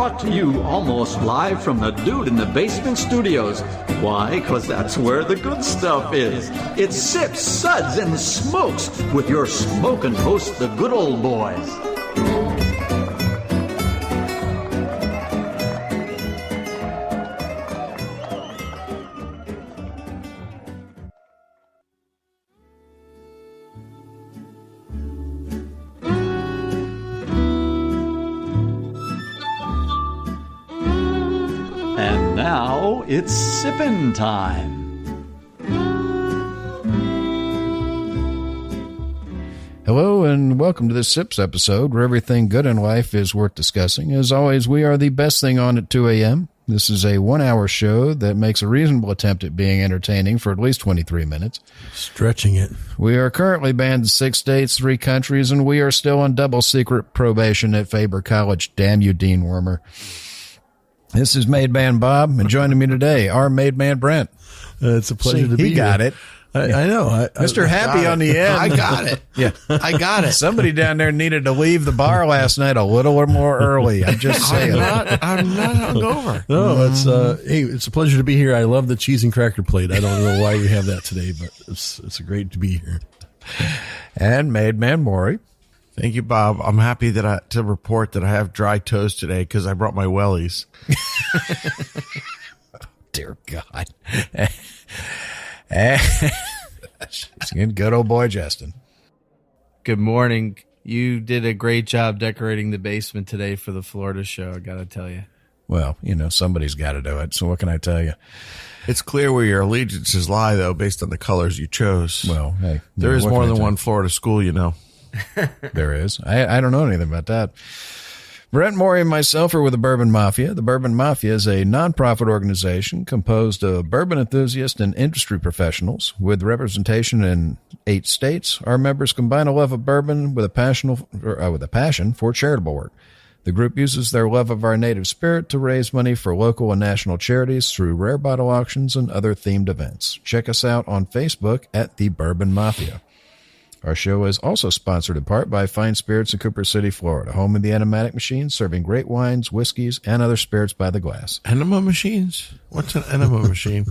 brought to you almost live from the Dude in the Basement studios. Why? Because that's where the good stuff is. It's Sips, Suds, and Smokes with your smoking host, the good old boys. Now it's sippin' time. Hello and welcome to this Sips episode where everything good in life is worth discussing. As always, we are the best thing on at 2 a.m. This is a 1-hour show that makes a reasonable attempt at being entertaining for at least 23 minutes. Stretching it. We are currently banned in 6 states, 3 countries, and we are still on double secret probation at Faber College. Damn you, Dean Wormer. This is Made Man Bob, and joining me today, our Made Man Brent. It's a pleasure to be here. He got it. I know. Mr. Happy on the end. I got it. Yeah, I got it. Somebody down there needed to leave the bar last night a little more early. I'm just saying. I'm not hungover. No, it's a pleasure to be here. I love the cheese and cracker plate. I don't know why we have that today, but it's great to be here. And Made Man Maury. Thank you, Bob. I'm happy to report that I have dry toast today because I brought my wellies. Dear God. It's good old boy Justin. Good morning. You did a great job decorating the basement today for the Florida show, I gotta tell you. Well, somebody's got to do it, so what can I tell you? It's clear where your allegiances lie, though, based on the colors you chose. Well, hey. There is more than one Florida school, you know. There is. I don't know anything about that. Brent, Maury, and myself are with the Bourbon Mafia. The Bourbon Mafia is a nonprofit organization composed of bourbon enthusiasts and industry professionals with representation in 8 states. Our members combine a love of bourbon with a passion for charitable work. The group uses their love of our native spirit to raise money for local and national charities through rare bottle auctions and other themed events. Check us out on Facebook at the Bourbon Mafia. Our show is also sponsored in part by Fine Spirits in Cooper City, Florida, home of the Enigmatic Machine, serving great wines, whiskeys, and other spirits by the glass. Enema machines? What's an enema machine?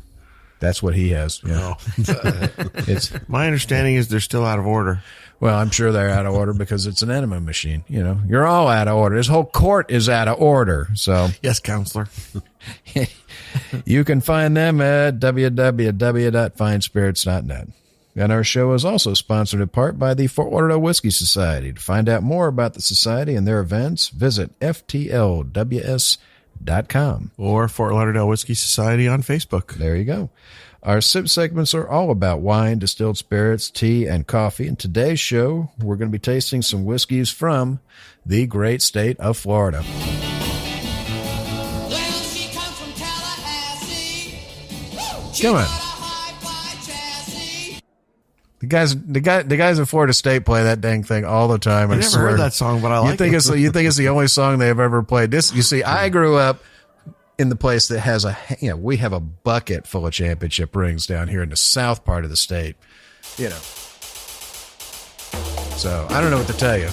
That's what he has. Yeah. It's my understanding is they're still out of order. Well, I'm sure they're out of order because it's an enema machine. You're all out of order. This whole court is out of order. So yes, counselor. You can find them at www.finespirits.net. And our show is also sponsored in part by the Fort Lauderdale Whiskey Society. To find out more about the society and their events, visit ftlws.com. Or Fort Lauderdale Whiskey Society on Facebook. There you go. Our sip segments are all about wine, distilled spirits, tea, and coffee. In today's show, we're going to be tasting some whiskeys from the great state of Florida. Well, she comes from Tallahassee. Come on. The guys at Florida State play that dang thing all the time. I never heard that song, but I like it. You think it's the only song they've ever played? You see, I grew up in the place that has we have a bucket full of championship rings down here in the south part of the state. So I don't know what to tell you.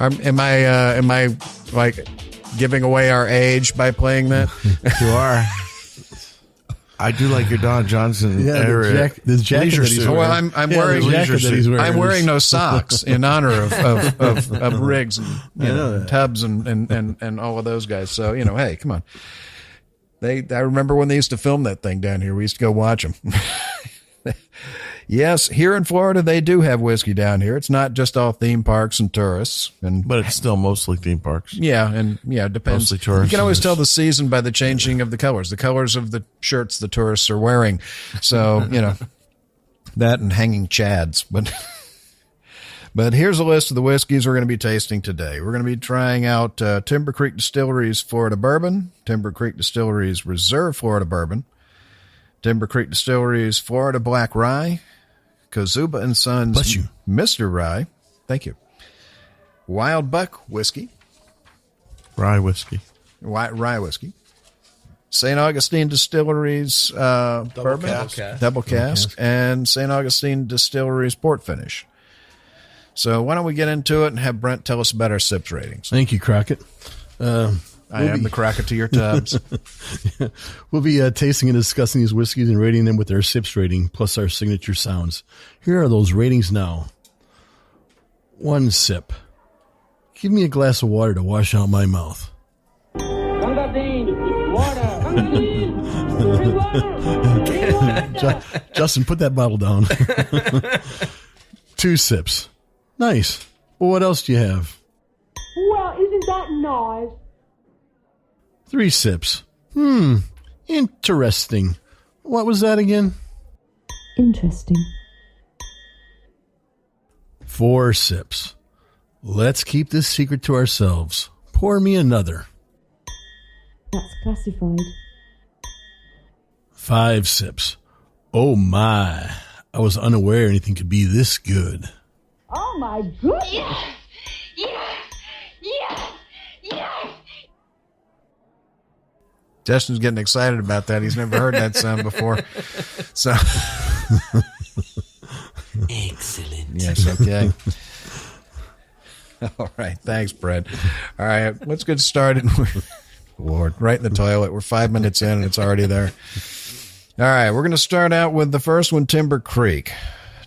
Am I like giving away our age by playing that? You are. I do like your Don Johnson. Yeah, the jacket that he's wearing. Well, I'm wearing no socks in honor of Riggs and Tubbs and all of those guys. So hey, come on. I remember when they used to film that thing down here. We used to go watch them. Yes, here in Florida, they do have whiskey down here. It's not just all theme parks and tourists. But it's still mostly theme parks. Yeah, it depends. Mostly tourists. You can always tell the season by the changing of the colors of the shirts the tourists are wearing. So, that and hanging chads. But here's a list of the whiskeys we're going to be tasting today. We're going to be trying out Timber Creek Distillery's Florida Bourbon, Timber Creek Distillery's Reserve Florida Bourbon, Timber Creek Distillery's Florida Black Rye, Kozuba and Sons Mr. Rye. Thank you. Wild Buck Whiskey. Rye whiskey. Rye whiskey. St. Augustine Distillery's bourbon, double cask, and St. Augustine Distillery's port finish. So why don't we get into it and have Brent tell us about our sips ratings? Thank you, Crockett. I am the Crockett to your Tubbs. We'll be tasting and discussing these whiskeys and rating them with our sips rating plus our signature sounds. Here are those ratings now. 1 sip. Give me a glass of water to wash out my mouth. Justin, put that bottle down. 2 sips. Nice. Well, what else do you have? Well, isn't that nice? 3 sips. Interesting. What was that again? Interesting. 4 sips. Let's keep this secret to ourselves. Pour me another. That's classified. 5 sips. Oh my. I was unaware anything could be this good. Oh my goodness! Yes! Yes! Yes! Yes! Justin's getting excited about that. He's never heard that sound before. So, Excellent. yes, okay. All right. Thanks, Brent. All right. Let's get started. Lord, right in the toilet. We're 5 minutes in and it's already there. All right. We're going to start out with the first one, Timber Creek.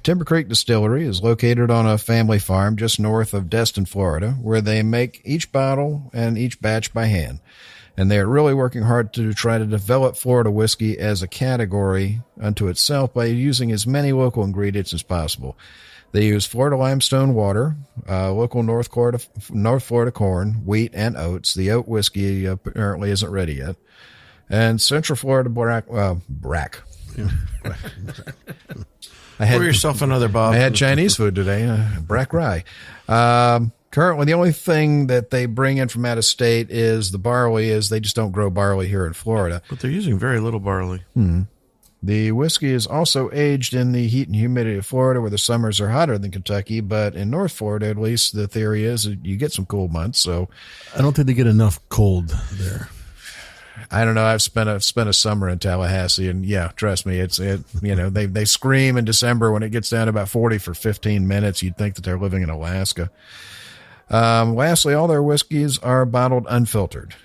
Timber Creek Distillery is located on a family farm just north of Destin, Florida, where they make each bottle and each batch by hand. And they're really working hard to try to develop Florida whiskey as a category unto itself by using as many local ingredients as possible. They use Florida limestone water, local North Florida corn, wheat, and oats. The oat whiskey apparently isn't ready yet. And Central Florida brack. Pour yourself another, Bob. I had Chinese food today, brack rye. Currently, the only thing that they bring in from out of state is the barley, is they just don't grow barley here in Florida. But they're using very little barley. The whiskey is also aged in the heat and humidity of Florida, where the summers are hotter than Kentucky, but in North Florida, at least, the theory is that you get some cool months. So I don't think they get enough cold there. I don't know. I've spent a summer in Tallahassee, and yeah, trust me, they scream in December when it gets down to about 40 for 15 minutes. You'd think that they're living in Alaska. Lastly, all their whiskeys are bottled unfiltered.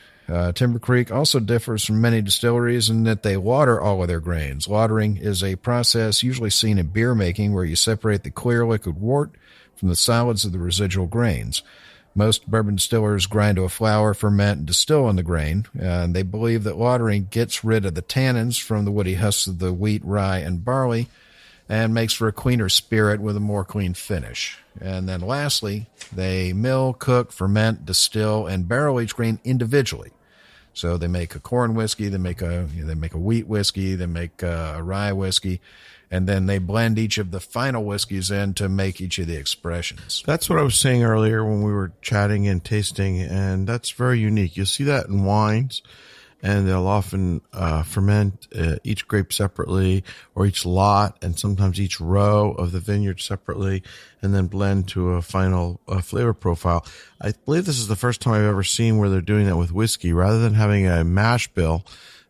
Timber Creek also differs from many distilleries in that they water all of their grains. Watering is a process usually seen in beer making where you separate the clear liquid wort from the solids of the residual grains. Most bourbon distillers grind to a flour, ferment, and distill on the grain. And they believe that watering gets rid of the tannins from the woody husks of the wheat, rye, and barley and makes for a cleaner spirit with a more clean finish. And then lastly, they mill, cook, ferment, distill, and barrel each grain individually. So they make a corn whiskey, they make a wheat whiskey, they make a rye whiskey, and then they blend each of the final whiskeys in to make each of the expressions. That's what I was saying earlier when we were chatting and tasting, and that's very unique. You'll see that in wines, and they'll often ferment each grape separately, or each lot, and sometimes each row of the vineyard separately, and then blend to a final flavor profile. I believe this is the first time I've ever seen where they're doing that with whiskey. Rather than having a mash bill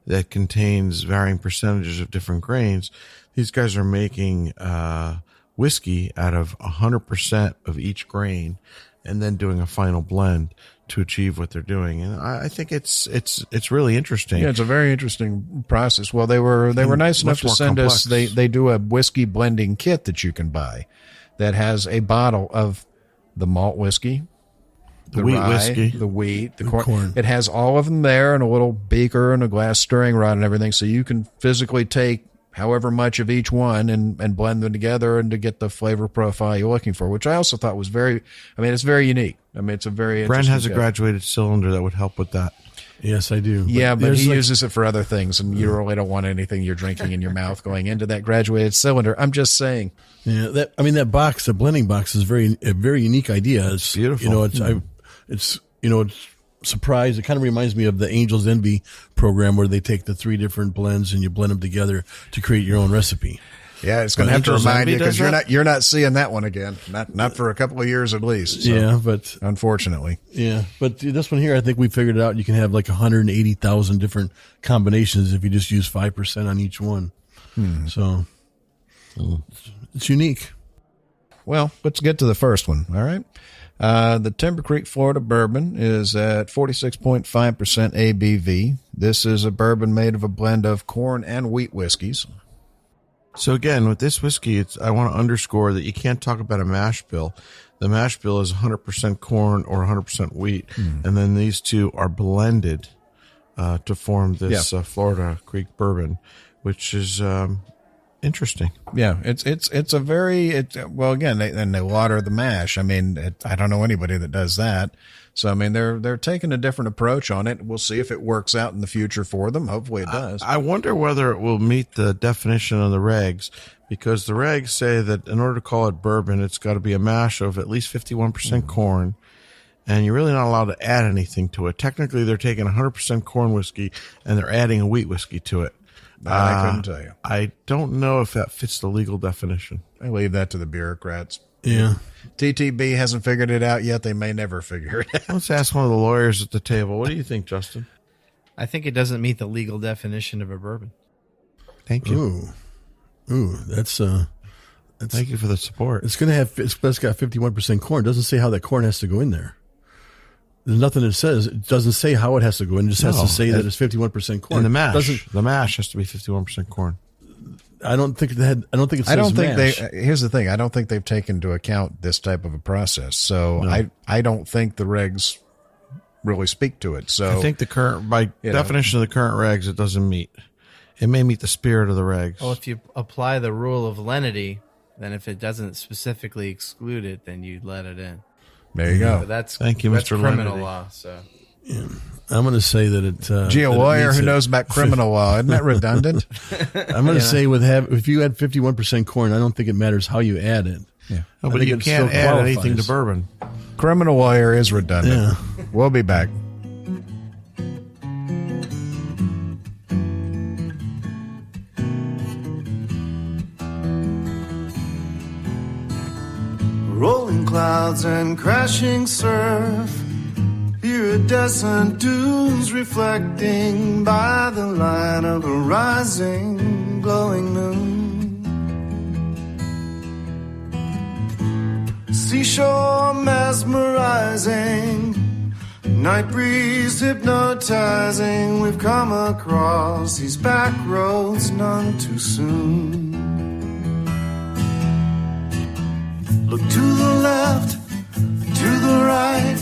that contains varying percentages of different grains, these guys are making whiskey out of 100% of each grain, and then doing a final blend to achieve what they're doing. And I think it's really interesting. Yeah, it's a very interesting process. Well, they were nice enough to send us, they do a whiskey blending kit that you can buy that has a bottle of the malt whiskey, the wheat rye, whiskey, the wheat, the corn. It has all of them there in a little beaker and a glass stirring rod and everything. So you can physically take however much of each one and blend them together and to get the flavor profile you're looking for, which I also thought was it's very unique. It's a very Brent has a graduated cylinder that would help with that. Yes, I do. Yeah, but he uses it for other things, and you really don't want anything you're drinking in your mouth going into that graduated cylinder. I'm just saying. Yeah, that box, the blending box, is a very unique idea. It's beautiful. It's surprise. It kind of reminds me of the Angel's Envy program where they take the 3 different blends and you blend them together to create your own recipe. Yeah, it's going to have to Angel's remind Envy you because does you're not seeing that one again. Not for a couple of years at least. So, Yeah, but unfortunately. yeah, but this one here, I think we figured it out. You can have like 180,000 different combinations if you just use 5% on each one. So it's unique. Well, let's get to the first one. All right. The Timber Creek, Florida bourbon is at 46.5% ABV. This is a bourbon made of a blend of corn and wheat whiskeys. So again, with this whiskey, I want to underscore that you can't talk about a mash bill. The mash bill is 100% corn or 100% wheat, and then these two are blended to form this Florida Creek bourbon, which is interesting. Yeah, it's a very well. Again, they water the mash. I mean, I don't know anybody that does that. So I mean, they're taking a different approach on it. We'll see if it works out in the future for them. Hopefully, it does. I wonder whether it will meet the definition of the regs, because the regs say that in order to call it bourbon, it's got to be a mash of at least 51% corn, and you're really not allowed to add anything to it. Technically, they're taking 100% corn whiskey and they're adding a wheat whiskey to it. I couldn't tell you. I don't know if that fits the legal definition. I leave that to the bureaucrats. Yeah. TTB hasn't figured it out yet. They may never figure it out. Let's ask one of the lawyers at the table. What do you think, Justin? I think it doesn't meet the legal definition of a bourbon. Thank you. Ooh, that's Thank you for the support. it's got 51% corn. It doesn't say how that corn has to go in there. There's nothing that says, it doesn't say how it has to go in. It just has to say that it's 51% corn. And the mash. Doesn't, The mash has to be 51% corn. I don't think it says mash. Here's the thing. I don't think they've taken into account this type of a process. So No. I don't think the regs really speak to it. So I think the current, by definition of the current regs, it doesn't meet. It may meet the spirit of the regs. Well, if you apply the rule of lenity, then if it doesn't specifically exclude it, then you let it in. there you go. But that's Thank you, that's Mr. criminal Lenity. law. So I'm going to say that it. Gee, a that it lawyer meets who it. knows about criminal law. Isn't that redundant? I'm going to say if you add 51% corn, I don't think it matters how you add it. Yeah. No, I but think you it can't still add anything to qualifies. bourbon. Criminal lawyer is redundant. Yeah. We'll be back. Rolling clouds and crashing surf, iridescent dunes reflecting by the light of a rising, glowing moon. Seashore mesmerizing, night breeze hypnotizing. We've come across these back roads none too soon. Look to the left, to the right.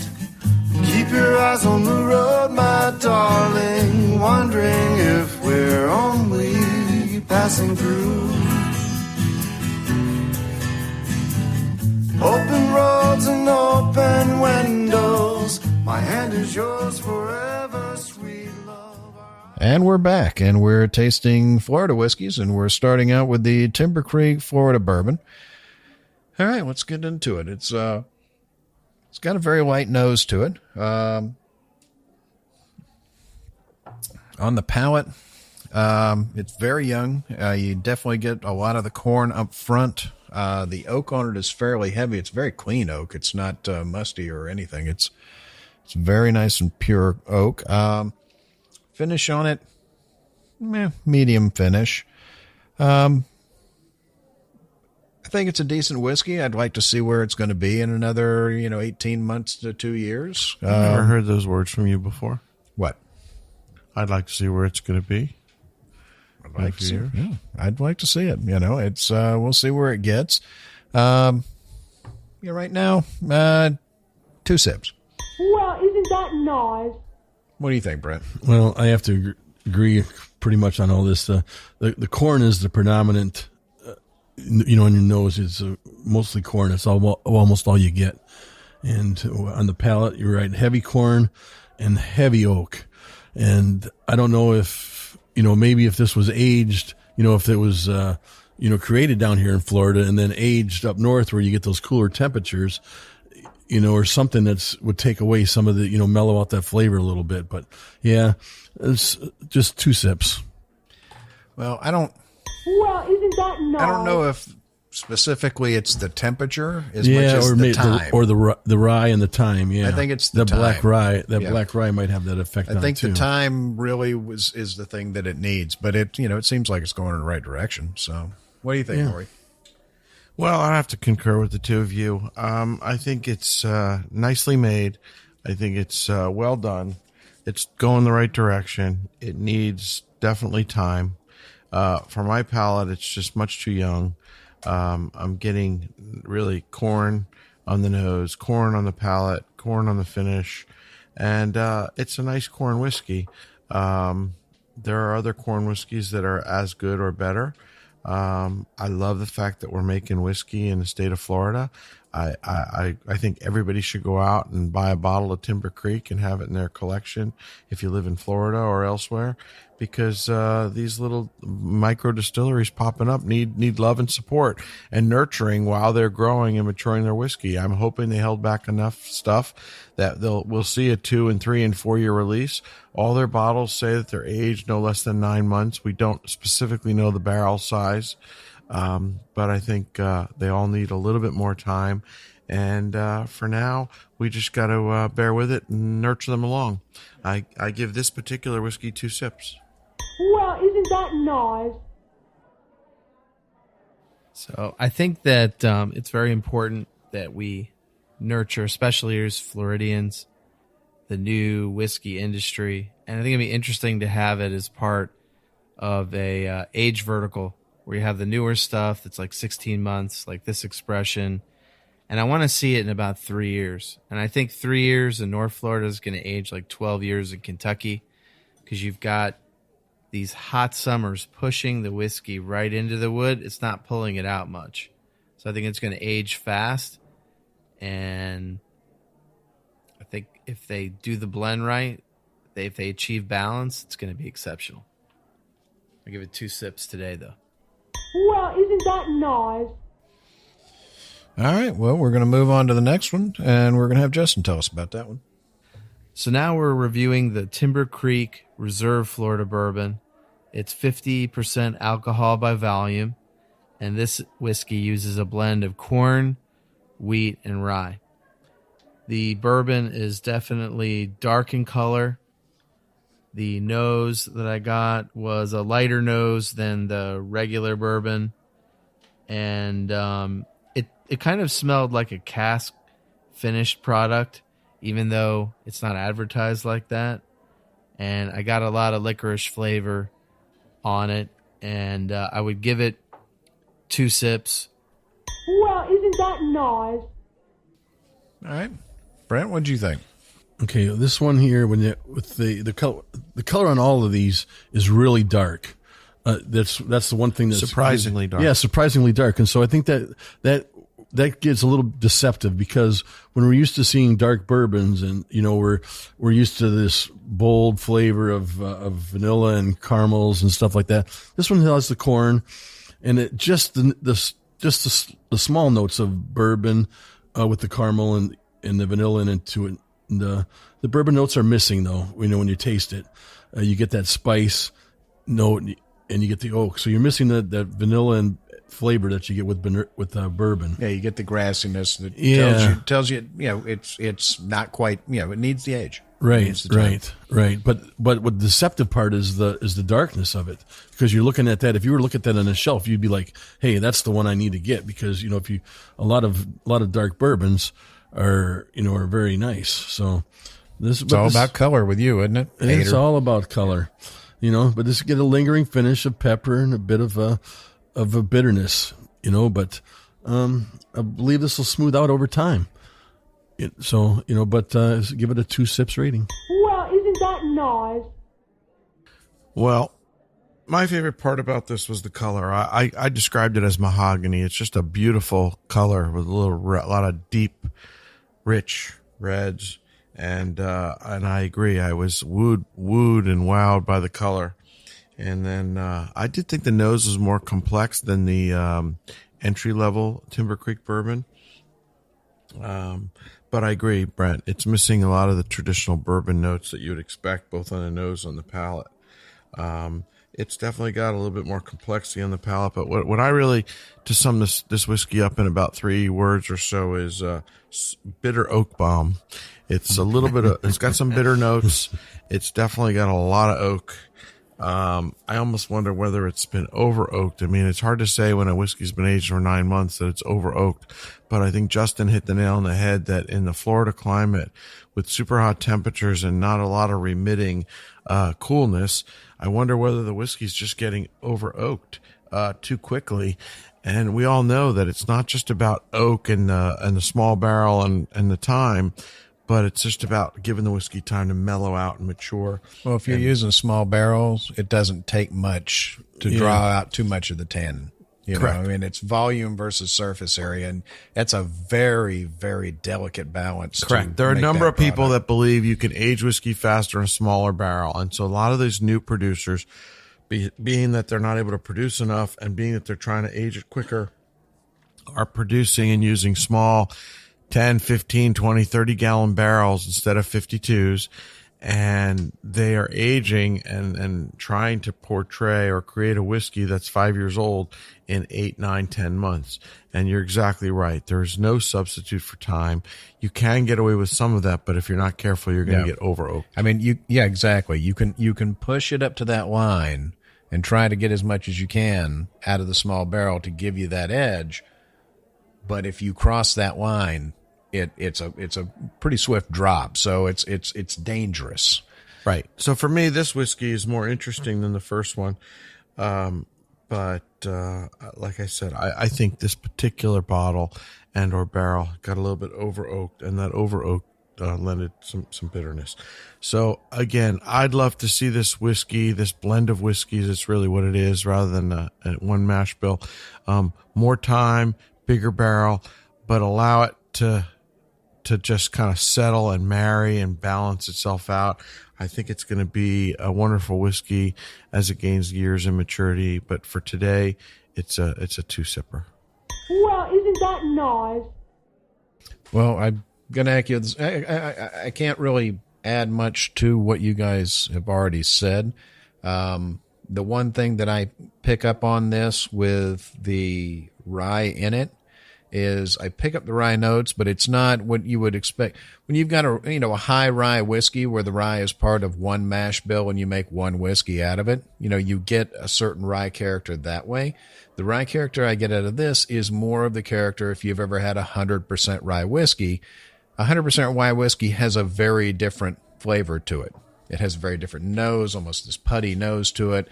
Keep your eyes on the road, my darling. Wondering if we're only passing through. Open roads and open windows. My hand is yours forever, sweet love. And we're back, and we're tasting Florida whiskeys, and we're starting out with the Timber Creek, Florida bourbon. All right, let's get into it. It's got a very light nose to it. On the palate, it's very young. You definitely get a lot of the corn up front. The oak on it is fairly heavy. It's very clean oak. It's not musty or anything. It's very nice and pure oak. Finish on it, medium finish. I think it's a decent whiskey. I'd like to see where it's going to be in another, 18 months to 2 years. I've never heard those words from you before. What? I'd like to see where it's going to be. I'd like to see it. Yeah, I'd like to see it. It's we'll see where it gets. Right now, 2 sips. Well, isn't that nice? What do you think, Brent? Well, I have to agree pretty much on all this. The corn is the predominant. On your nose, it's mostly corn. It's almost all you get. And on the palate, you're right, heavy corn and heavy oak. And I don't know if, maybe if this was aged, if it was, created down here in Florida and then aged up north where you get those cooler temperatures, or something would take away some of the, mellow out that flavor a little bit. But yeah, it's just 2 sips. Well, I don't Well, isn't that nice? I don't know if specifically it's the temperature as Yeah, much as or the time. or the rye and the time. Yeah, I think it's the time. black rye. That Yeah. black rye might have that effect. I think too. the time really is the thing that it needs, but it seems like it's going in the right direction. So, what do you think, Maury? Well, I have to concur with the two of you. I think it's nicely made. I think it's well done. It's going the right direction. It needs definitely time. For my palate, it's just much too young. I'm getting really corn on the nose, corn on the palate, corn on the finish, and it's a nice corn whiskey. There are other corn whiskeys that are as good or better. I love the fact that we're making whiskey in the state of Florida. I think everybody should go out and buy a bottle of Timber Creek and have it in their collection if you live in Florida or elsewhere, because these little micro distilleries popping up need love and support and nurturing while they're growing and maturing their whiskey. I'm hoping they held back enough stuff that we'll see a 2 and 3 and 4 year release. All their bottles say that they're aged no less than 9 months. We don't specifically know the barrel size. But I think they all need a little bit more time. And for now, we just got to bear with it and nurture them along. I give this particular whiskey 2 sips. Well, isn't that nice? So I think that it's very important that we nurture, especially as Floridians, the new whiskey industry. And I think it'd be interesting to have it as part of a age vertical where you have the newer stuff that's like 16 months, like this expression. And I want to see it in about 3 years. And I think 3 years in North Florida is going to age like 12 years in Kentucky, because you've got these hot summers pushing the whiskey right into the wood. It's not pulling it out much. So I think it's going to age fast. And I think if they do the blend right, if they achieve balance, it's going to be exceptional. I give it 2 sips today, though. Well, isn't that nice? All right. Well, we're going to move on to the next one, and we're going to have Justin tell us about that one. So now we're reviewing the Timber Creek Reserve Florida Bourbon. It's 50% alcohol by volume, and this whiskey uses a blend of corn, wheat, and rye. The bourbon is definitely dark in color. The nose that I got was a lighter nose than the regular bourbon, and it kind of smelled like a cask finished product, even though it's not advertised like that. And I got a lot of licorice flavor on it, and I would give it 2 sips. Well, isn't that nice? All right. Brent, what'd you think? Okay, this one here, with the color on all of these is really dark. That's the one thing that's Surprisingly dark. Yeah, surprisingly dark. And so I think that gets a little deceptive, because when we're used to seeing dark bourbons, and we're used to this bold flavor of vanilla and caramels and stuff like that. This one has the corn, and it just the small notes of bourbon with the caramel and the vanilla into it. And the bourbon notes are missing, though. When you taste it, you get that spice note and you get the oak. So you're missing that vanilla and flavor that you get with bourbon. Yeah, you get the grassiness that tells you it's not quite, it needs the age. Right. But what the deceptive part is the darkness of it, because you're looking at that. If you were to look at that on a shelf, you'd be like, hey, that's the one I need to get, because if a lot of dark bourbons are very nice. So it's all about color with you, isn't it? It's all about color, but this get a lingering finish of pepper and a bit of a bitterness, but I believe this will smooth out over time. But give it a 2 sips rating. Well, isn't that nice? Well, my favorite part about this was the color. I described it as mahogany. It's just a beautiful color with a lot of deep, rich reds, and I agree. I was wooed and wowed by the color, and then I did think the nose was more complex than the entry level Timber Creek bourbon. But I agree, Brent. It's missing a lot of the traditional bourbon notes that you would expect, both on the nose and the palate. it's definitely got a little bit more complexity on the palate. But what I really, to sum this whiskey up in about 3 words or so, is bitter oak bomb. It's a little bit of, it's got some bitter notes. It's definitely got a lot of oak. I almost wonder whether it's been over oaked. I mean, it's hard to say when a whiskey's been aged for 9 months that it's over oaked, but I think Justin hit the nail on the head that in the Florida climate with super hot temperatures and not a lot of remitting, coolness, I wonder whether the whiskey's just getting over oaked, too quickly. And we all know that it's not just about oak and the small barrel and the time, but it's just about giving the whiskey time to mellow out and mature. Well, if you're using small barrels, it doesn't take much to draw out too much of the tannin. Correct. I mean, it's volume versus surface area, and that's a very, very delicate balance. Correct. There are a number of people that believe you can age whiskey faster in a smaller barrel. And so a lot of these new producers, being that they're not able to produce enough and being that they're trying to age it quicker, are producing and using small 10, 15, 20, 30 gallon barrels instead of 52s. And they are aging and trying to portray or create a whiskey that's 5 years old in 8, 9, 10 months. And you're exactly right. There's no substitute for time. You can get away with some of that, but if you're not careful, you're going to get over oaked. I mean, exactly. You can push it up to that line and try to get as much as you can out of the small barrel to give you that edge. But if you cross that line, it's a pretty swift drop. So it's dangerous. Right. So for me, this whiskey is more interesting than the first one. But like I said, I think this particular bottle and or barrel got a little bit over oaked, and that over oaked lended some bitterness. So again, I'd love to see this whiskey, this blend of whiskeys. It's really what it is, rather than a one mash bill. More time, bigger barrel, but allow it to just kind of settle and marry and balance itself out. I think it's going to be a wonderful whiskey as it gains years and maturity. But for today, it's a 2-sipper. Well, isn't that nice? Well, I'm going to echo this. I can't really add much to what you guys have already said. The one thing that I pick up on this with the rye in it is I pick up the rye notes, but it's not what you would expect when you've got a high rye whiskey where the rye is part of one mash bill and you make one whiskey out of it. You get a certain rye character that way. The rye character I get out of this is more of the character if you've ever had 100% rye whiskey. 100% rye whiskey has a very different flavor to it. It has a very different nose, almost this putty nose to it.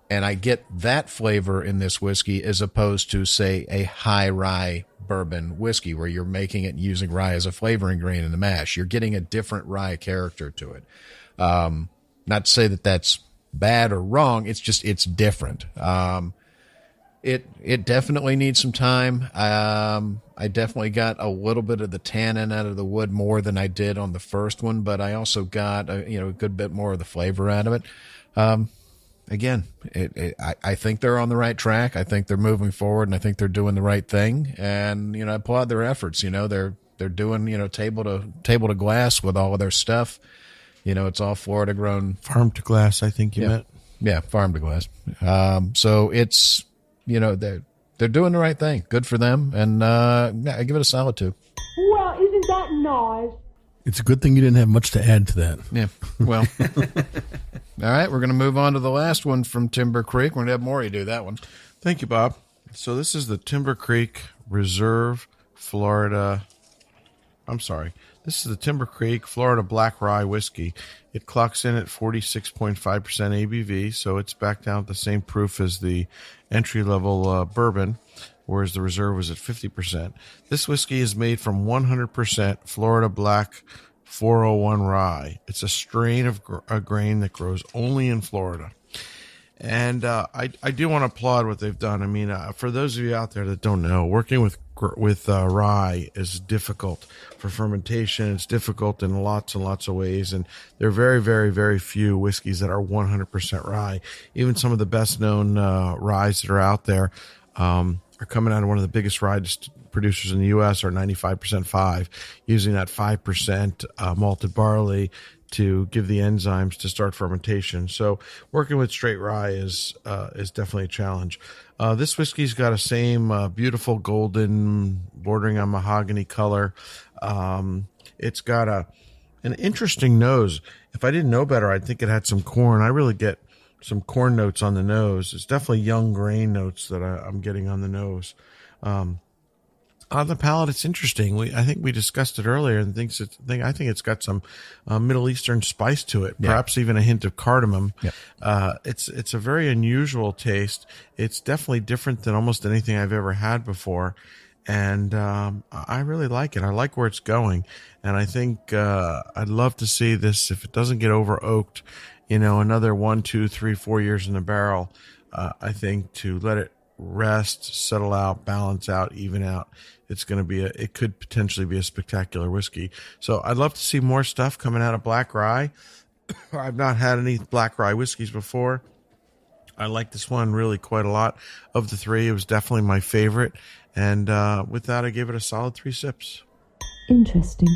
And I get that flavor in this whiskey as opposed to, say, a high rye bourbon whiskey where you're making it and using rye as a flavoring grain in the mash. You're getting a different rye character to it. Not to say that that's bad or wrong. It's just, it's different. It definitely needs some time. I definitely got a little bit of the tannin out of the wood more than I did on the first one, but I also got a good bit more of the flavor out of it. Again, I think they're on the right track. I think they're moving forward, and I think they're doing the right thing. And I applaud their efforts. They're doing table to glass with all of their stuff. It's all Florida grown, farm to glass. I think you meant. Yeah, farm to glass. So it's they're doing the right thing. Good for them, and I give it a solid 2. Well, isn't that nice? It's a good thing you didn't have much to add to that. Yeah. Well. All right, we're going to move on to the last one from Timber Creek. We're going to have Maury do that one. Thank you, Bob. So this is the Timber Creek Reserve Florida. This is the Timber Creek Florida Black Rye Whiskey. It clocks in at 46.5% ABV, so it's back down at the same proof as the entry-level bourbon, whereas the Reserve was at 50%. This whiskey is made from 100% Florida Black 401 rye. It's a strain of a grain that grows only in Florida. And I do want to applaud what they've done. I mean, for those of you out there that don't know, working with rye is difficult for fermentation. It's difficult in lots and lots of ways. And there are very, very, very few whiskeys that are 100% rye. Even some of the best known ryes that are out there are coming out of one of the biggest rye producers in the U.S. are 95% 5, using that 5% malted barley to give the enzymes to start fermentation. So working with straight rye is definitely a challenge. This whiskey's got a same beautiful golden bordering on mahogany color. It's got an interesting nose. If I didn't know better, I'd think it had some corn. I really get some corn notes on the nose. It's definitely young grain notes that I'm getting on the nose. On the palate, it's interesting. I think we discussed it earlier, and I think it's got some Middle Eastern spice to it, perhaps even a hint of cardamom. Yeah. It's a very unusual taste. It's definitely different than almost anything I've ever had before, and I really like it. I like where it's going, and I think I'd love to see this, if it doesn't get over oaked, another 1, 2, 3, 4 years in the barrel. I think to let it rest, settle out, balance out, even out. It could potentially be a spectacular whiskey. So I'd love to see more stuff coming out of black rye. I've not had any black rye whiskeys before. I like this one really quite a lot. Of the three, it was definitely my favorite. And with that, I gave it a solid 3 sips. Interesting.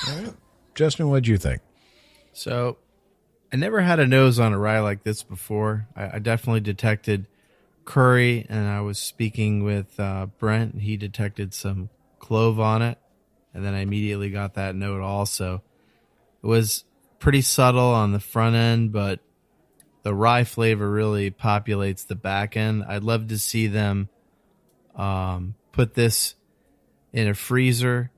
All right. Justin, what'd you think? So I never had a nose on a rye like this before. I definitely detected curry, and I was speaking with Brent. He detected some clove on it, and then I immediately got that note also. It was pretty subtle on the front end, but the rye flavor really populates the back end. I'd love to see them put this in a freezer,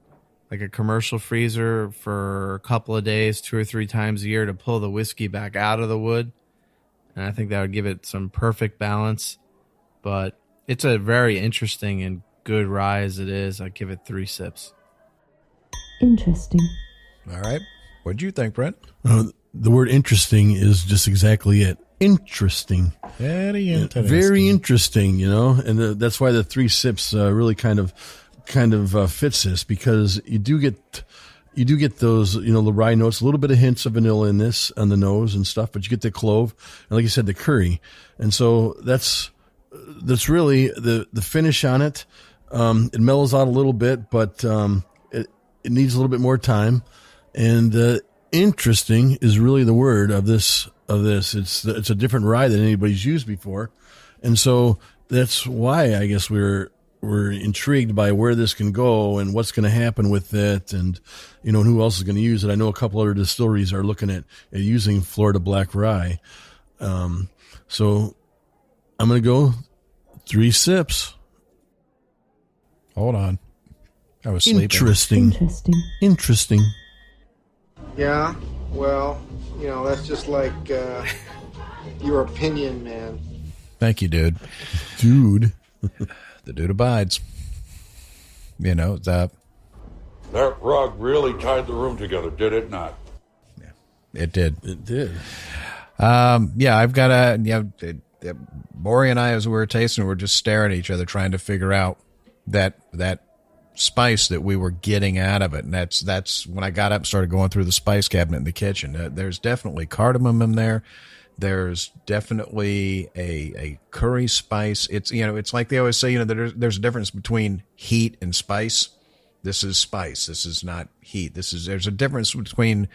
like a commercial freezer, for a couple of days, 2 or 3 times a year, to pull the whiskey back out of the wood, and I think that would give it some perfect balance. But it's a very interesting and good rye as it is. I give it 3 sips. Interesting. All right. What'd you think, Brent? The word interesting is just exactly it. Interesting. Very interesting. Very interesting, and that's why the 3 sips really kind of fits this, because you do get those, the rye notes, a little bit of hints of vanilla in this on the nose and stuff, but you get the clove and, like you said, the curry. And so that's really the finish on it. It mellows out a little bit, but it needs a little bit more time. And interesting is really the word of this. It's a different rye than anybody's used before, and so that's why I guess we're intrigued by where this can go and what's going to happen with it, and who else is going to use it. I know a couple other distilleries are looking at using Florida black rye. So I'm going to go 3 sips. Hold on. I was sleeping. Interesting. Yeah, well, that's just like your opinion, man. Thank you, dude. The dude abides. That rug really tied the room together, did it not? Yeah, it did. It did. I've got Maury and I, as we were tasting, we're just staring at each other, trying to figure out that spice that we were getting out of it. And that's when I got up and started going through the spice cabinet in the kitchen. There's definitely cardamom in there. There's definitely a curry spice. It's, it's like they always say, there's a difference between heat and spice. This is spice. This is not heat. There's a difference between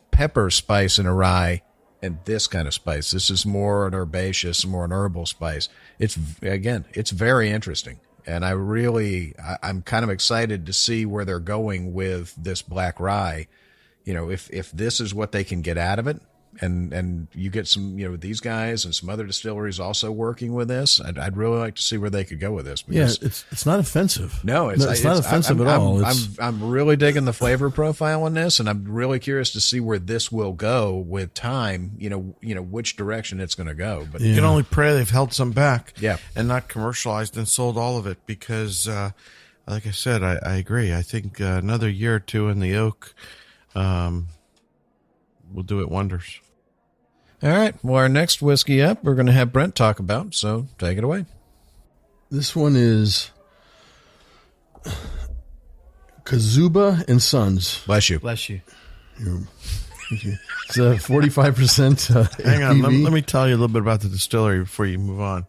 pepper spice in a rye and this kind of spice. This is more an herbaceous, more an herbal spice. It's very interesting. And I'm kind of excited to see where they're going with this black rye. If this is what they can get out of it, and you get some, these guys and some other distilleries also working with this, I'd really like to see where they could go with this. Because it's not offensive. No, it's not offensive at all. I'm really digging the flavor profile on this, and I'm really curious to see where this will go with time. Which direction it's going to go. But you can only pray they've held some back, and not commercialized and sold all of it, because, like I said, I agree. I think another year or two in the oak will do it wonders. All right. Well, our next whiskey up, we're going to have Brent talk about. So take it away. This one is Kozuba and Sons. Bless you. Bless you. It's 45%. Hang on. Let me tell you a little bit about the distillery before you move on.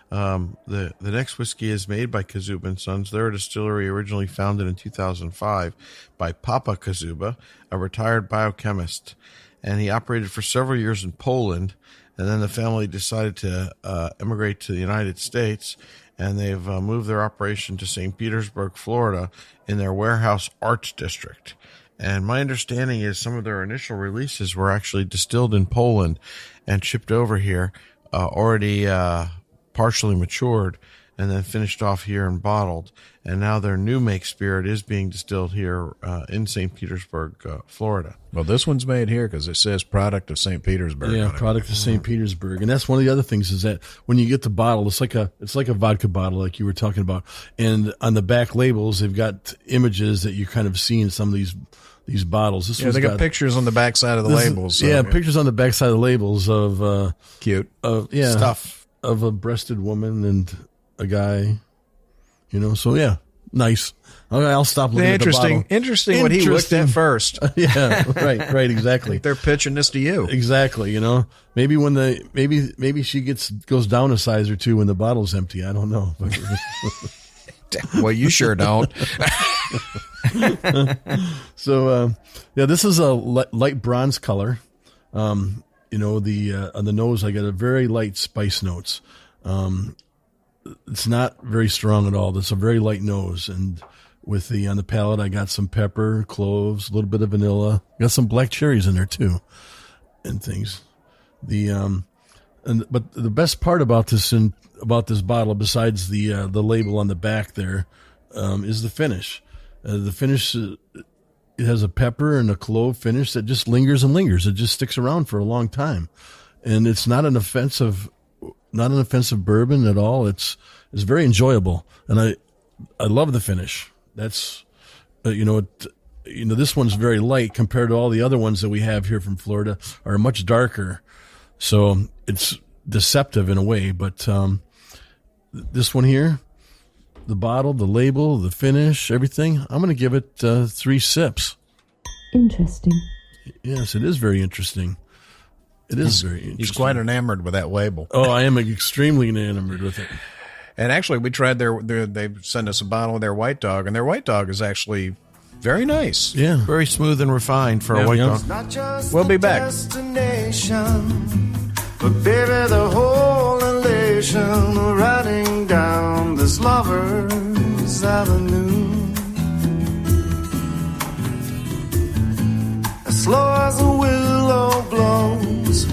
The next whiskey is made by Kozuba and Sons. They're a distillery originally founded in 2005 by Papa Kozuba, a retired biochemist, and he operated for several years in Poland. And then the family decided to emigrate to the United States, and they've moved their operation to St. Petersburg, Florida, in their warehouse arts district. And my understanding is some of their initial releases were actually distilled in Poland and shipped over here, already partially matured, and then finished off here and bottled. And now their new make spirit is being distilled here in St. Petersburg, Florida. Well, this one's made here because it says product of St. Petersburg. Yeah, on it. product of St. Petersburg. And that's one of the other things is that when you get the bottle, it's like a vodka bottle like you were talking about. And on the back labels, they've got images that you kind of see in some of these bottles. This They got pictures on the back side of the labels. So, pictures on the back side of the labels of cute stuff of a breasted woman and a guy, so nice. Okay, I'll stop looking at the bottle. Interesting what he looked at first. Yeah, right, exactly. They're pitching this to you. Exactly, maybe when maybe she goes down a size or two when the bottle's empty. I don't know. Well, you sure don't. So, this is a light bronze color. On the nose, I got a very light spice notes. It's not very strong at all. It's a very light nose. And on the palate, I got some pepper, cloves, a little bit of vanilla. Got some black cherries in there too, and things. But the best part about this bottle, besides the label on the back there, is the finish. The finish, it has a pepper and a clove finish that just lingers and lingers. It just sticks around for a long time, and it's not an offensive bourbon at all. It's very enjoyable, and I love the finish. That's this one's very light compared to all the other ones that we have here from Florida are much darker, so it's deceptive in a way. But this one here, the bottle, the label, the finish, everything, I'm going to give it 3 sips. Interesting. Yes, it is very interesting. It is very interesting. He's quite enamored with that label. Oh, I am extremely enamored with it. And actually, we tried they sent us a bottle of their White Dog, and their White Dog is actually very nice. Yeah. Very smooth and refined for a white dog. Not just We'll be back. Destination, but baby, the whole elation of riding down this lover's avenue. As slow as a willow blows,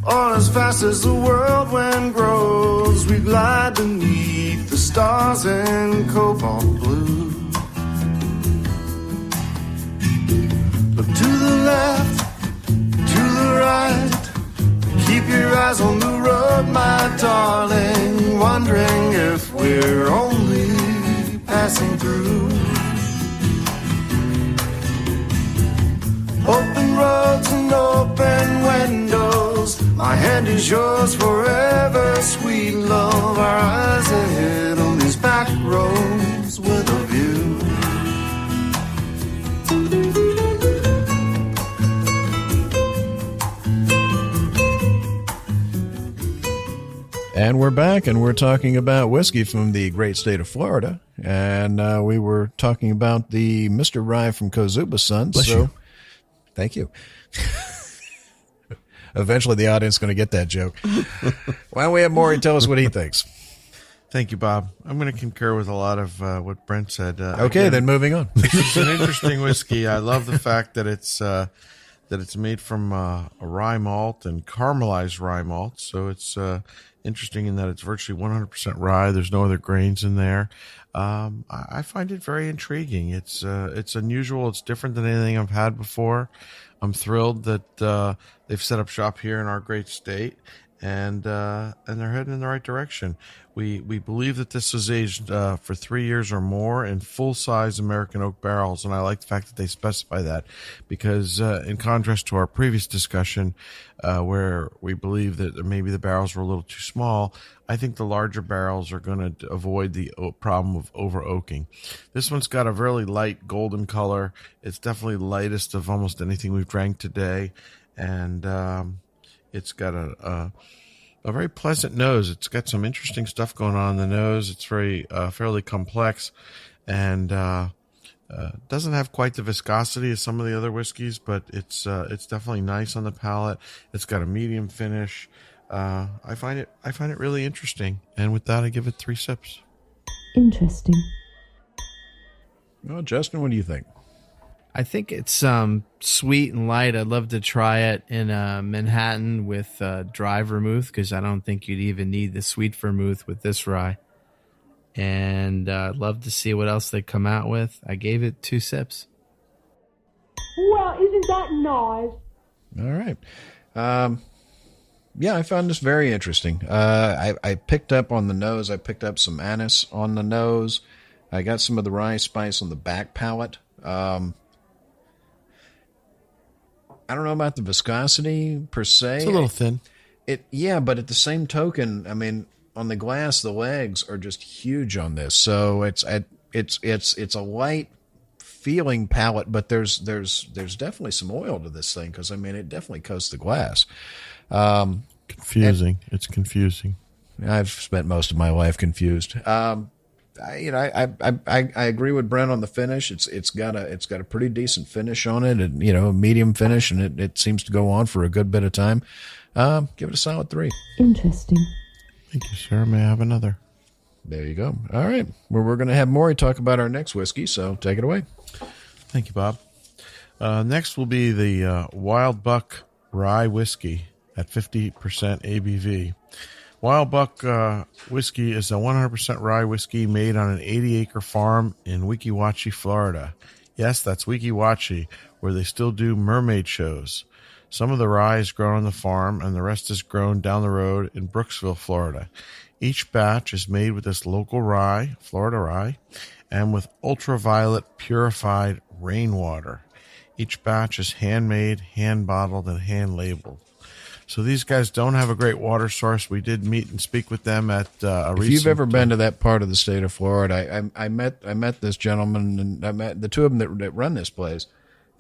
or as fast as the whirlwind grows, we glide beneath the stars in cobalt blue. Look to the left, to the right, keep your eyes on the road, my darling, wondering if we're only passing through. Open roads and open windows, my hand is yours forever, sweet love. Our eyes ahead on these back roads with a view. And we're back, and we're talking about whiskey from the great state of Florida. And we were talking about the Mr. Rye from Kozuba Sons. Bless you. Thank you. Eventually, the audience is going to get that joke. Why don't we have Maury tell us what he thinks? Thank you, Bob. I'm going to concur with a lot of what Brent said. Okay, then moving on. It's an interesting whiskey. I love the fact that it's made from a rye malt and caramelized rye malt. So it's interesting in that it's virtually 100% rye. There's no other grains in there. I find it very intriguing. It's unusual. It's different than anything I've had before. I'm thrilled that they've set up shop here in our great state, and they're heading in the right direction. We believe that this was aged for 3 years or more in full-size American oak barrels, and I like the fact that they specify that because in contrast to our previous discussion where we believe that maybe the barrels were a little too small, I think the larger barrels are going to avoid the problem of over-oaking. This one's got a really light golden color. It's definitely the lightest of almost anything we've drank today, and it's got a very pleasant nose. It's got some interesting stuff going on in the nose. It's very fairly complex, and doesn't have quite the viscosity as some of the other whiskeys, but it's definitely nice on the palate. It's got a medium finish. I find it really interesting, and with that, I give it 3 sips. Interesting. Well, Justin, what do you think? I think it's sweet and light. I'd love to try it in Manhattan with dry vermouth, because I don't think you'd even need the sweet vermouth with this rye. And I'd love to see what else they come out with. I gave it 2 sips. Well, isn't that nice? All right. Yeah, I found this very interesting. I picked up on the nose. I picked up some anise on the nose. I got some of the rye spice on the back palate. I don't know about the viscosity per se. It's a little thin. Yeah, but at the same token, I mean, on the glass, the legs are just huge on this. So it's a light feeling palate, but there's definitely some oil to this thing, because I mean, it definitely coats the glass. Confusing. It's confusing. I've spent most of my life confused. I agree with Brent on the finish. It's got a pretty decent finish on it, and a medium finish, and it seems to go on for a good bit of time. Give it a solid 3. Interesting. Thank you, sir. May I have another? There you go. All right. Well, we're going to have Maury talk about our next whiskey, so take it away. Thank you, Bob. Next will be the Wild Buck Rye Whiskey at 50% ABV. Wild Buck whiskey is a 100% rye whiskey made on an 80-acre farm in Weeki Wachee, Florida. Yes, that's Weeki Wachee, where they still do mermaid shows. Some of the rye is grown on the farm, and the rest is grown down the road in Brooksville, Florida. Each batch is made with this local rye, Florida rye, and with ultraviolet purified rainwater. Each batch is handmade, hand-bottled, and hand-labeled. So these guys don't have a great water source. We did meet and speak with them at a recent... If you've ever been to that part of the state of Florida, I met this gentleman, and I met the two of them that run this place.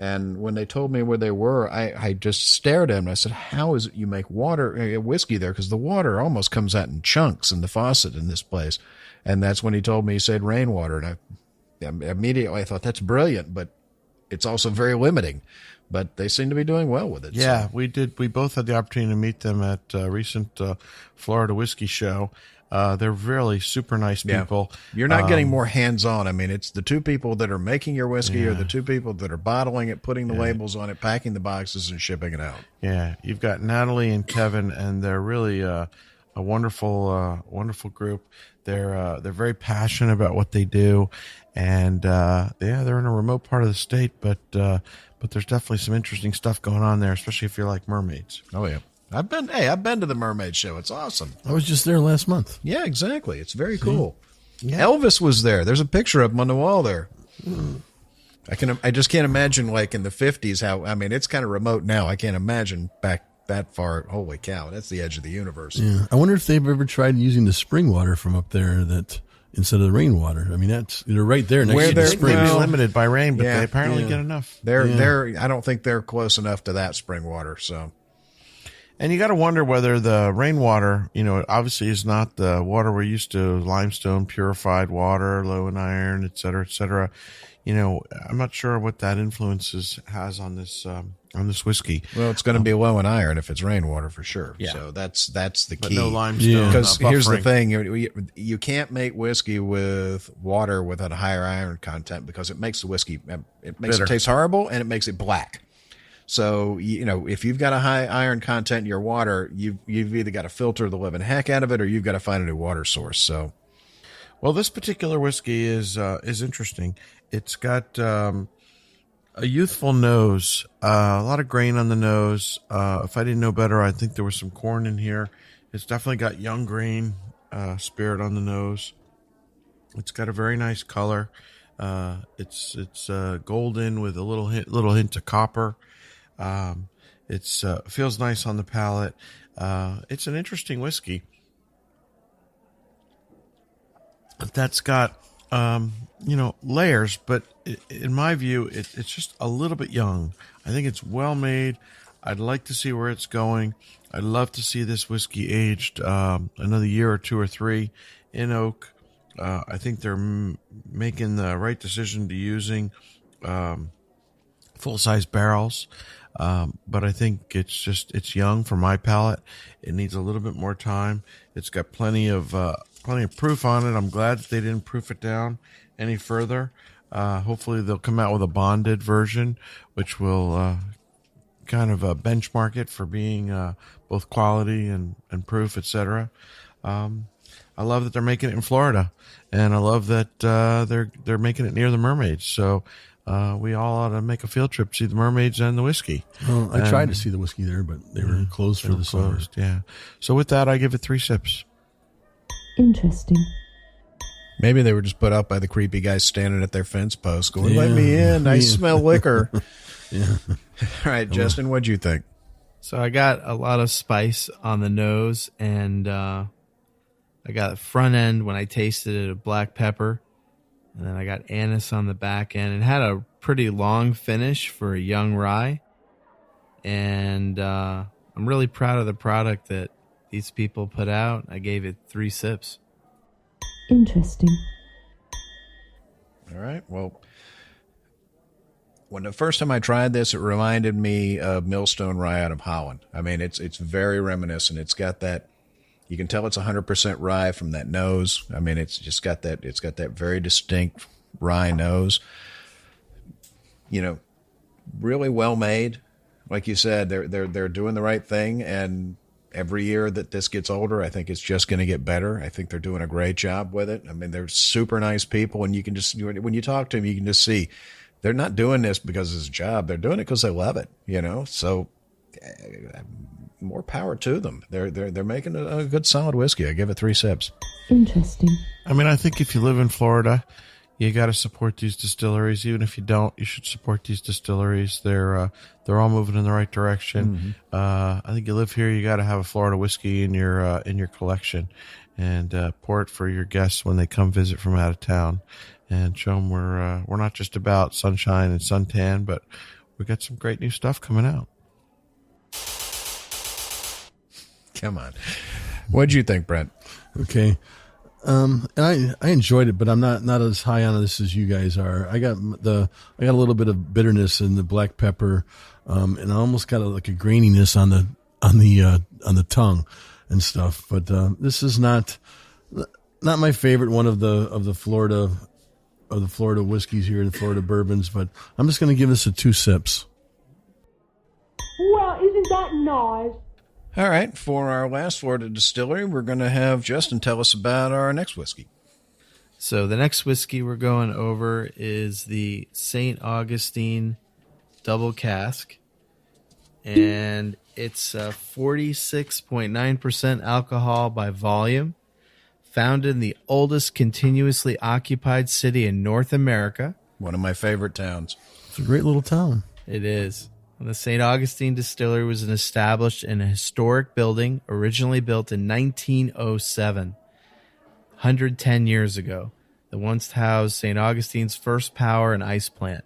And when they told me where they were, I just stared at them. I said, "How is it you make whiskey there? Because the water almost comes out in chunks in the faucet in this place." And that's when he told me, he said rainwater. And immediately I thought, that's brilliant, but it's also very limiting. But they seem to be doing well with it. Yeah, so. we did. We both had the opportunity to meet them at a recent Florida whiskey show. They're really super nice people. Yeah. You're not getting more hands-on. I mean, it's the two people that are making your whiskey or the two people that are bottling it, putting the labels on it, packing the boxes, and shipping it out. Yeah, you've got Natalie and Kevin, and they're really a wonderful, wonderful group. They're very passionate about what they do, and they're in a remote part of the state, but there's definitely some interesting stuff going on there, especially if you like mermaids. Oh yeah. I've been to the mermaid show. It's awesome. I was just there last month. Yeah, exactly. It's very cool. Yeah. Elvis was there. There's a picture of him on the wall there. I just can't imagine, like in the 50s, how, I mean, it's kind of remote now. I can't imagine back that far. Holy cow. That's the edge of the universe. Yeah. I wonder if they've ever tried using the spring water from up there instead of the rainwater. I mean, they're right there next to the spring. They'd be limited by rain, but they apparently get enough. I don't think they're close enough to that spring water, so. And you got to wonder whether the rainwater, obviously is not the water we're used to, limestone, purified water, low in iron, et cetera, et cetera. I'm not sure what that influence has on this whiskey. Well, it's going to be low in iron if it's rainwater for sure. Yeah. So that's the key. But no limestone. Because here's the thing: you can't make whiskey with water without a higher iron content, because it makes the whiskey it taste horrible, and it makes it black. So, if you've got a high iron content in your water, you've either got to filter the living heck out of it, or you've got to find a new water source. So, well, this particular whiskey is interesting. It's got a youthful nose, a lot of grain on the nose. If I didn't know better, I think there was some corn in here. It's definitely got young grain spirit on the nose. It's got a very nice color. It's golden with a little hint of copper. It's feels nice on the palate. It's an interesting whiskey that's got layers, but in my view, it's just a little bit young. I think it's well made. I'd like to see where it's going. I'd love to see this whiskey aged another year or 2 or 3 in oak. I think they're making the right decision to using full-size barrels. But I think it's young for my palate. It needs a little bit more time. It's got plenty of proof on it. I'm glad that they didn't proof it down any further. Hopefully they'll come out with a bonded version, which will kind of benchmark it for being both quality and proof, etc. I love that they're making it in Florida, and I love that they're making it near the mermaids. So we all ought to make a field trip, see the mermaids and the whiskey. Well, I tried to see the whiskey there, but they were closed for the summer. Yeah. So with that, I give it 3 sips. Interesting. Maybe they were just put out by the creepy guys standing at their fence post going, let me in. I smell liquor. Yeah. All right, Justin, what'd you think? So I got a lot of spice on the nose, and I got the front end when I tasted it of black pepper, and then I got anise on the back end. It had a pretty long finish for a young rye, and I'm really proud of the product that these people put out. I gave it 3 sips. Interesting. All right, well, when the first time I tried this, it reminded me of Millstone Rye out of Holland. I mean, it's very reminiscent. It's got that, you can tell it's 100% rye from that nose. I mean, it's got that very distinct rye nose. You know, really well made. Like you said, they're doing the right thing, and every year that this gets older, I think it's just going to get better. I think they're doing a great job with it. I mean, they're super nice people, and you can just, when you talk to them, you can just see they're not doing this because it's a job. They're doing it because they love it, you know? So more power to them. They're making a good solid whiskey. I give it 3 sips. Interesting. I mean, I think if you live in Florida, you got to support these distilleries. Even if you don't, you should support these distilleries. They're all moving in the right direction. I think you live here, you got to have a Florida whiskey in your collection, and pour it for your guests when they come visit from out of town, and show them we're not just about sunshine and suntan, but we got some great new stuff coming out. Come on. What'd you think, Brent? Okay. And I enjoyed it, but I'm not as high on this as you guys are. I got a little bit of bitterness in the black pepper, and I almost got like a graininess on the tongue and stuff. But this is not my favorite one of the Florida whiskeys here, the Florida bourbons. But I'm just going to give this a 2 sips. Well, isn't that nice? All right, for our last Florida distillery, we're going to have Justin tell us about our next whiskey. So the next whiskey we're going over is the St. Augustine Double Cask, and it's 46.9% alcohol by volume, founded in the oldest continuously occupied city in North America. One of my favorite towns. It's a great little town. It is. The St. Augustine Distillery was established in a historic building originally built in 1907, 110 years ago. That once housed St. Augustine's first power and ice plant.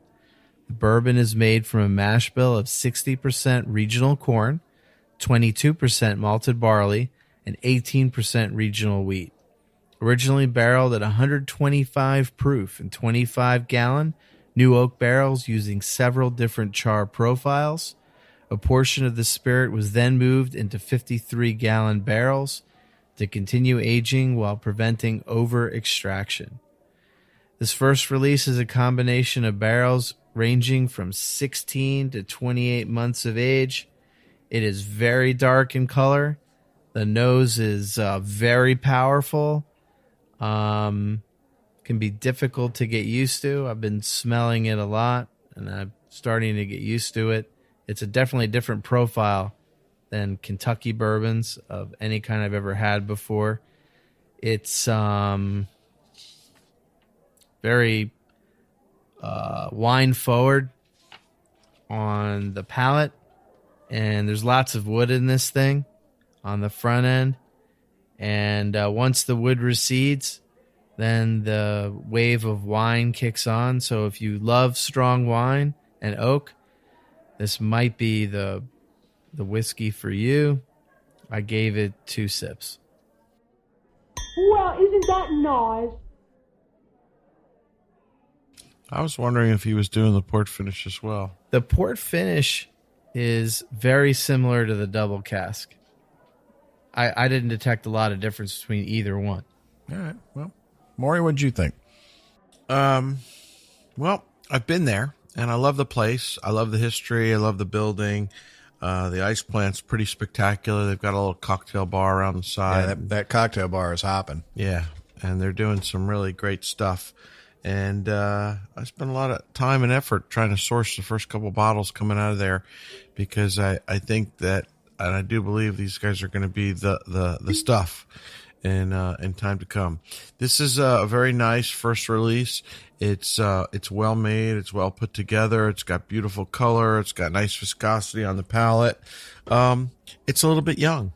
The bourbon is made from a mash bill of 60% regional corn, 22% malted barley, and 18% regional wheat. Originally barreled at 125 proof and 25 gallon, new oak barrels using several different char profiles. A portion of the spirit was then moved into 53-gallon barrels to continue aging while preventing over-extraction. This first release is a combination of barrels ranging from 16 to 28 months of age. It is very dark in color. The nose is very powerful. Can be difficult to get used to. I've been smelling it a lot, and I'm starting to get used to it. It's a definitely different profile than Kentucky bourbons of any kind I've ever had before. It's very wine forward on the palate, and there's lots of wood in this thing on the front end. And once the wood recedes, then the wave of wine kicks on. So if you love strong wine and oak, this might be the the whiskey for you. I gave it 2 sips. Well, isn't that nice? I was wondering if he was doing the port finish as well. The port finish is very similar to the double cask. I didn't detect a lot of difference between either one. All right. Well, Maury, what'd you think? Well, I've been there, and I love the place. I love the history. I love the building. The ice plant's pretty spectacular. They've got a little cocktail bar around the side. Yeah, that cocktail bar is hopping. Yeah, and they're doing some really great stuff. And I spent a lot of time and effort trying to source the first couple bottles coming out of there, because I think that, and I do believe these guys are going to be the stuff in time to come. This is a very nice first release. It's well made. It's well put together. It's got beautiful color. It's got nice viscosity on the palate. It's a little bit young.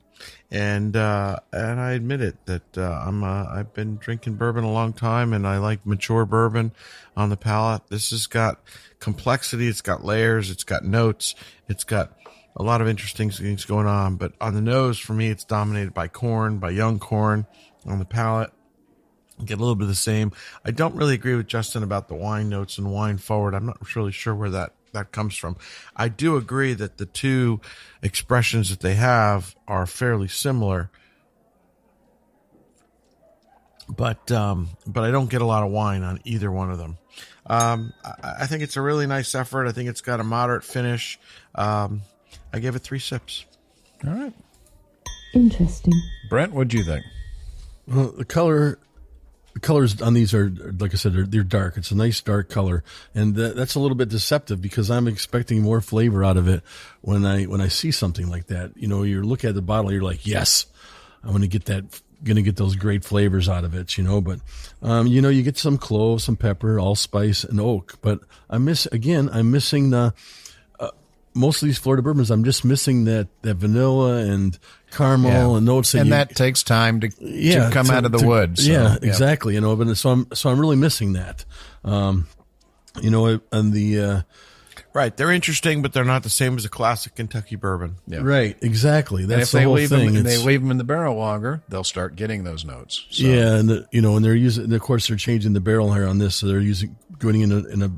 And I admit it that I've been drinking bourbon a long time, and I like mature bourbon on the palate. This has got complexity. It's got layers. It's got notes. It's got a lot of interesting things going on. But on the nose, for me, it's dominated by corn, by young corn. On the palate, get a little bit of the same. I don't really agree with Justin about the wine notes and wine forward. I'm not really sure where that comes from. I do agree that the two expressions that they have are fairly similar, but I don't get a lot of wine on either one of them. I think it's a really nice effort. I think it's got a moderate finish. I gave it 3 sips. All right. Interesting. Brent, what'd you think? Well, the colors on these are, like I said, they're dark. It's a nice dark color, and that's a little bit deceptive, because I'm expecting more flavor out of it when I see something like that. You know, you look at the bottle, you're like, yes, I'm going to get those great flavors out of it. You know, but you get some cloves, some pepper, allspice, and oak. But I'm missing the. Most of these Florida bourbons, I'm just missing that vanilla and caramel and notes. That takes time to come out of the wood. So, yeah, exactly. You know, but so I'm really missing that. And the right, they're interesting, but they're not the same as a classic Kentucky bourbon. Yeah. Right, exactly. That's and the whole thing. They leave them in the barrel longer, they'll start getting those notes. So. Yeah, and and they're using. Of course, they're changing the barrel here on this, so they're going in a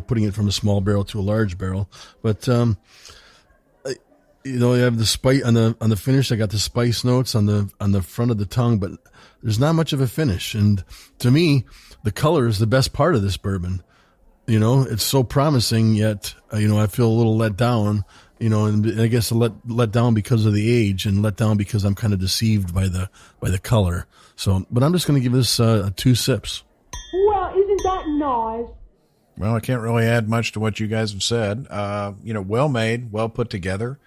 putting it from a small barrel to a large barrel. But you have the spice on the finish. I got the spice notes on the front of the tongue, but there's not much of a finish. And to me, the color is the best part of this bourbon. You know, it's so promising, yet I feel a little let down. You know, and I guess let down because of the age, and let down because I'm kind of deceived by the color. So, but I'm just going to give this 2 sips. Well, isn't that nice? Well, I can't really add much to what you guys have said. Well made, well put together.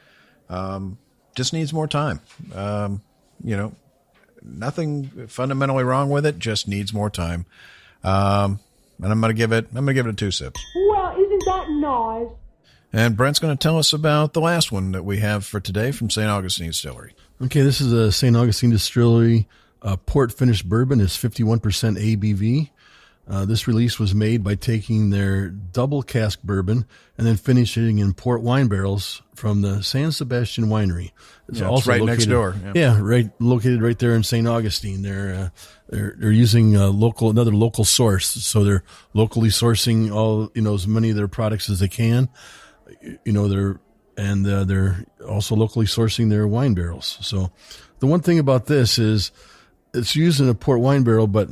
Just needs more time. Nothing fundamentally wrong with it. Just needs more time. And I'm going to give it a 2 sips. Well, isn't that nice? And Brent's going to tell us about the last one that we have for today from St. Augustine Distillery. Okay, this is a St. Augustine Distillery port finished bourbon. It's 51% ABV. This release was made by taking their double cask bourbon and then finishing in port wine barrels from the San Sebastian Winery. It's also right next door. Located right there in St. Augustine. They're using another local source, so they're locally sourcing all as many of their products as they can. They're also locally sourcing their wine barrels. So the one thing about this is it's used in a port wine barrel, but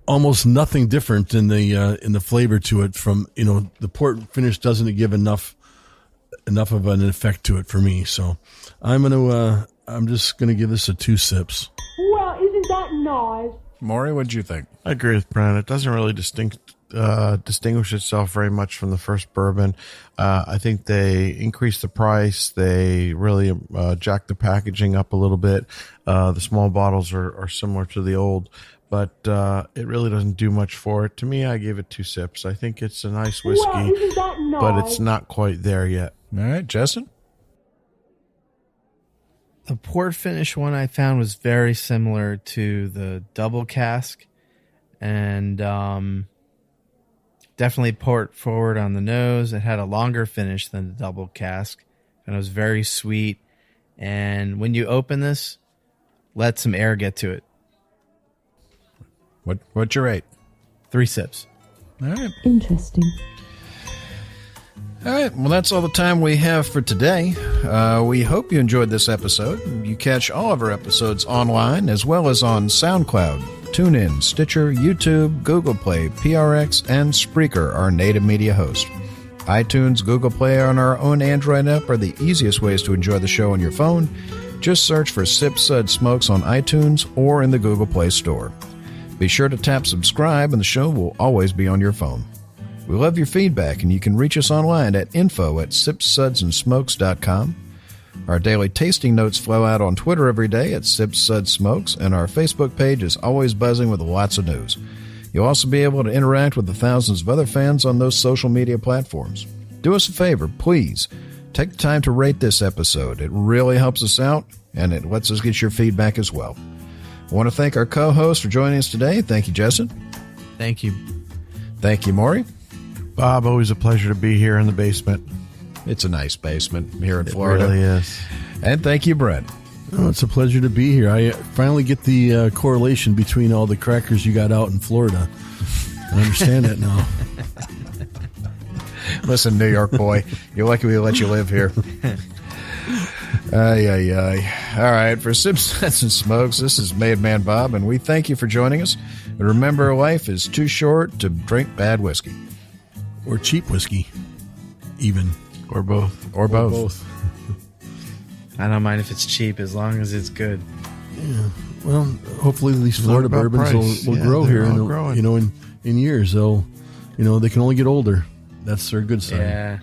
almost nothing different in the flavor to it. From the port finish doesn't give enough of an effect to it for me. So I'm just gonna give this a 2 sips. Well, isn't that nice? Maury, what'd you think? I agree with Brent. It doesn't really distinguish itself very much from the first bourbon. I think they increased the price. They really jacked the packaging up a little bit. The small bottles are similar to the old, but it really doesn't do much for it. To me, I gave it 2 sips. I think it's a nice whiskey, well, isn't that nice? But it's not quite there yet. All right, Justin? The port finish one I found was very similar to the double cask, and definitely port forward on the nose. It had a longer finish than the double cask, and it was very sweet. And when you open this, let some air get to it. What's your rate? 3 sips. All right. Interesting. All right. Well, that's all the time we have for today. We hope you enjoyed this episode. You catch all of our episodes online as well as on SoundCloud, TuneIn, Stitcher, YouTube, Google Play, PRX, and Spreaker, our native media host. iTunes, Google Play, and our own Android app are the easiest ways to enjoy the show on your phone. Just search for Sip Suds Smokes on iTunes or in the Google Play Store. Be sure to tap subscribe and the show will always be on your phone. We love your feedback, and you can reach us online at info@sipsudsandsmokes.com. Our daily tasting notes flow out on Twitter every day at Sip Suds Smokes, and our Facebook page is always buzzing with lots of news. You'll also be able to interact with the thousands of other fans on those social media platforms. Do us a favor, please. Take the time to rate this episode. It really helps us out, and it lets us get your feedback as well. I want to thank our co-host for joining us today. Thank you, Justin. Thank you. Thank you, Maury. Bob, always a pleasure to be here in the basement. It's a nice basement here in Florida. It really is. And thank you, Brent. Oh, it's a pleasure to be here. I finally get the correlation between all the crackers you got out in Florida. I understand that now. Listen, New York boy, you're lucky we let you live here. Ay. All right, for Sip Suds and Smokes, this is Made Man Bob, and we thank you for joining us. And remember, life is too short to drink bad whiskey. Or cheap whiskey, even. Or both. Or both. I don't mind if it's cheap as long as it's good. Yeah. Well, hopefully these Florida about bourbons will price. grow Yeah, here. they're all And growing. in years, they'll, they can only get older. That's their good sign. Yeah.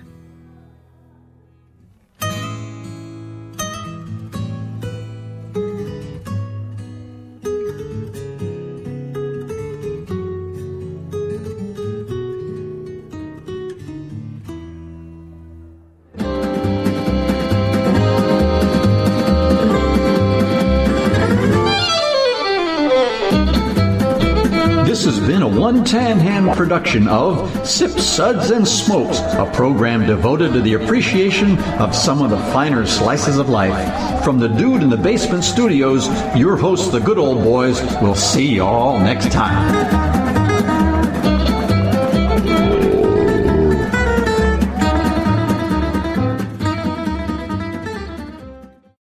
This has been a one-tan hand production of Sip Suds and Smokes, a program devoted to the appreciation of some of the finer slices of life. From the Dude in the Basement Studios, your hosts, the Good Old Boys, will see you all next time.